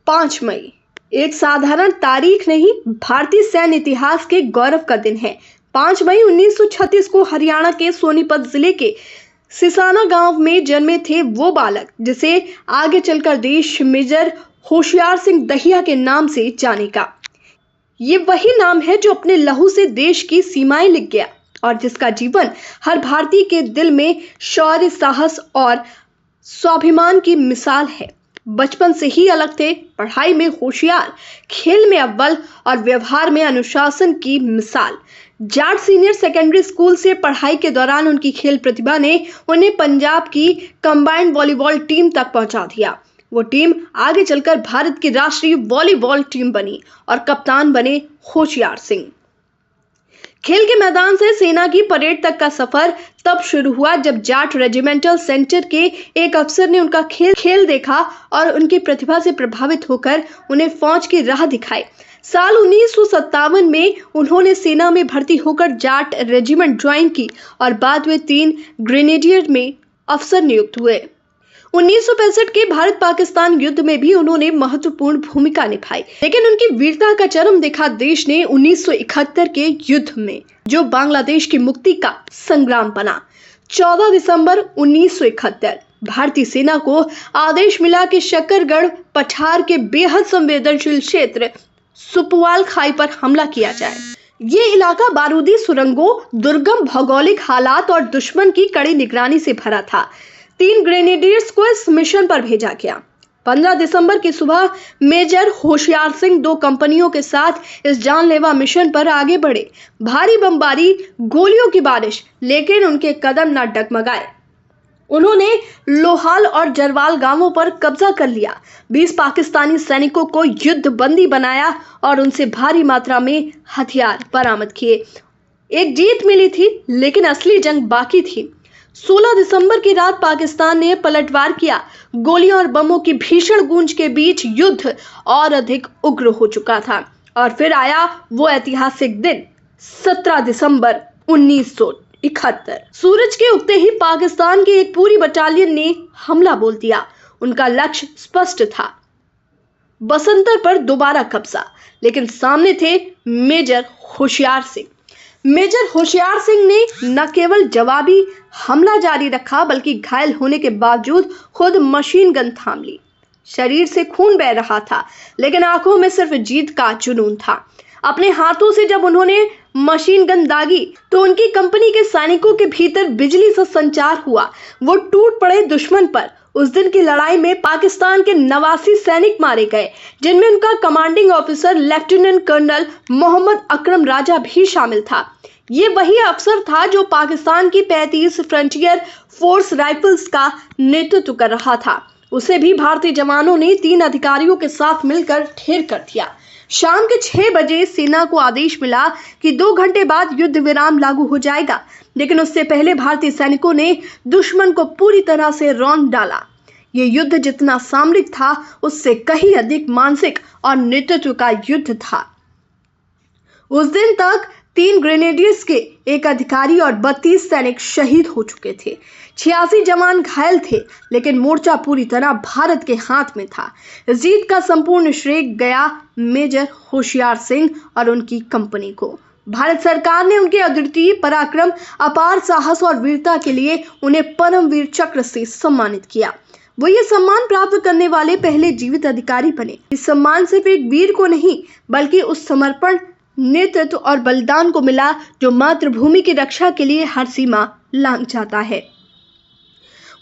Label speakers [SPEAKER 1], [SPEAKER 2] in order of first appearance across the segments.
[SPEAKER 1] 5 मई एक साधारण तारीख नहीं, भारतीय सैन्य इतिहास के गौरव का दिन है। 5 मई 1936 को हरियाणा के सोनीपत जिले के सिसाना गांव में जन्मे थे वो बालक जिसे आगे चलकर देश मेजर होशियार सिंह दहिया के नाम से जानेगा। ये वही नाम है जो अपने लहू से देश की सीमाएं लिख गया और जिसका जीवन हर भारतीय के दिल में शौर्य, साहस और स्वाभिमान की मिसाल है। बचपन से ही अलग थे, पढ़ाई में होशियार, खेल में अव्वल और व्यवहार में अनुशासन की मिसाल। जाट सीनियर सेकेंडरी स्कूल से पढ़ाई के दौरान उनकी खेल प्रतिभा ने उन्हें पंजाब की कंबाइंड वॉलीबॉल टीम तक पहुंचा दिया। वो टीम आगे चलकर भारत की राष्ट्रीय वॉलीबॉल टीम बनी और कप्तान बने होशियार सिंह। खेल के मैदान से सेना की परेड तक का सफर तब शुरू हुआ जब जाट रेजिमेंटल सेंटर के एक अफसर ने उनका खेल देखा और उनकी प्रतिभा से प्रभावित होकर उन्हें फौज की राह दिखाई। साल 1957 में उन्होंने सेना में भर्ती होकर जाट रेजिमेंट ज्वाइन की और बाद में 3 ग्रेनेडियर में अफसर नियुक्त हुए। 1965 के भारत पाकिस्तान युद्ध में भी उन्होंने महत्वपूर्ण भूमिका निभाई, लेकिन उनकी वीरता का चरम देखा देश ने 1971 के युद्ध में, जो बांग्लादेश की मुक्ति का संग्राम बना। 14 दिसंबर 1971 भारतीय सेना को आदेश मिला कि शकरगढ़ पठार के बेहद संवेदनशील क्षेत्र सुपवाल खाई पर हमला किया जाए। ये इलाका बारूदी सुरंगों, दुर्गम भौगोलिक हालात और दुश्मन की कड़ी निगरानी से भरा था। 3 ग्रेनेडियर्स को इस मिशन पर भेजा गया। 15 दिसंबर की सुबह मेजर होशियार सिंह 2 कंपनियों के साथ इस जानलेवा मिशन पर आगे बढ़े। भारी बमबारी, गोलियों की बारिश, लेकिन उनके कदम न डगमगाए। उन्होंने लोहाल और जरवाल गांवों पर कब्जा कर लिया। 20 पाकिस्तानी सैनिकों को युद्ध बंदी बनाया और उनसे भारी मात्रा में हथियार बरामद किए। एक जीत मिली थी, लेकिन असली जंग बाकी थी। 16 दिसंबर की रात पाकिस्तान ने पलटवार किया। गोलियों और बमों की भीषण गूंज के बीच युद्ध और अधिक उग्र हो चुका था। और फिर आया वो ऐतिहासिक दिन, 17 दिसंबर 1971। सूरज के उगते ही पाकिस्तान की एक पूरी बटालियन ने हमला बोल दिया। उनका लक्ष्य स्पष्ट था, बसंतर पर दोबारा कब्जा, लेकिन सामने थे मेजर होशियार सिंह। मेजर होशियार सिंह ने न केवल जवाबी हमला जारी रखा, बल्कि घायल होने के बावजूद खुद मशीन गन थाम ली। शरीर से खून बह रहा था, लेकिन आंखों में सिर्फ जीत का जुनून था। अपने हाथों से जब उन्होंने मशीन गन दागी तो उनकी कंपनी के सैनिकों के भीतर बिजली सा संचार हुआ। वो टूट पड़े दुश्मन पर। उस दिन की लड़ाई में पाकिस्तान के 89 सैनिक मारे गए, जिनमें उनका commanding officer lieutenant colonel Mohammad Akram Raja भी शामिल था। ये वही अफसर था जो पाकिस्तान की 35 फ्रंटियर फोर्स राइफल्स का नेतृत्व कर रहा था। उसे भी भारतीय जवानों ने 3 अधिकारियों के साथ मिलकर ढेर कर दिया। शाम के 6 बजे सेना को आदेश मिला कि 2 घंटे बाद युद्ध विराम लागू हो जाएगा, लेकिन उससे पहले भारतीय सैनिकों ने दुश्मन को पूरी तरह से रौंद डाला। ये युद्ध जितना सामरिक था, उससे कहीं अधिक मानसिक और नेतृत्व का युद्ध था। उस दिन तक 3 ग्रेनेडियर्स के एक अधिकारी और 32 सैनिक शहीद हो चुके थे। 86 जवान घायल थे, लेकिन मोर्चा पूरी तरह भारत के हाथ में था। इस जीत का संपूर्ण श्रेय गया मेजर होशियार सिंह और उनकी कंपनी को। भारत सरकार ने उनके अद्वितीय पराक्रम, अपार साहस और वीरता के लिए उन्हें परमवीर चक्र से सम्मानित किया। वो ये सम्मान प्राप्त करने वाले पहले जीवित अधिकारी बने। इस सम्मान सिर्फ एक वीर को नहीं, बल्कि उस समर्पण, नेतृत्व और बलिदान को मिला जो मातृभूमि की रक्षा के लिए हर सीमा लांघ जाता है।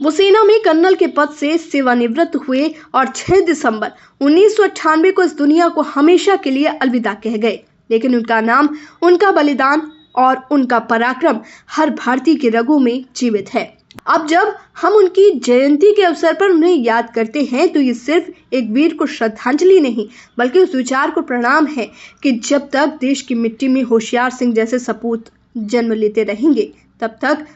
[SPEAKER 1] वो सेना में कर्नल के पद से सेवानिवृत्त हुए और 6 दिसंबर 1998 को इस दुनिया को हमेशा के लिए अलविदा कह गए। लेकिन उनका नाम, उनका बलिदान और उनका पराक्रम हर भारतीय की रगों में जीवित है। अब जब हम उनकी जयंती के अवसर पर उन्हें याद करते हैं, तो ये सिर्फ एक वीर को श्रद्धांजलि नहीं, बल्कि उस विचार को प्रणाम है कि जब तक देश की मिट्टी में होशियार सिंह जैसे सपूत जन्म लेते रहेंगे, तब तक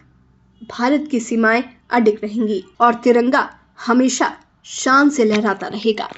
[SPEAKER 1] भारत की सीमाएं अडिग रहेंगी और तिरंगा हमेशा शान से लहराता रहेगा।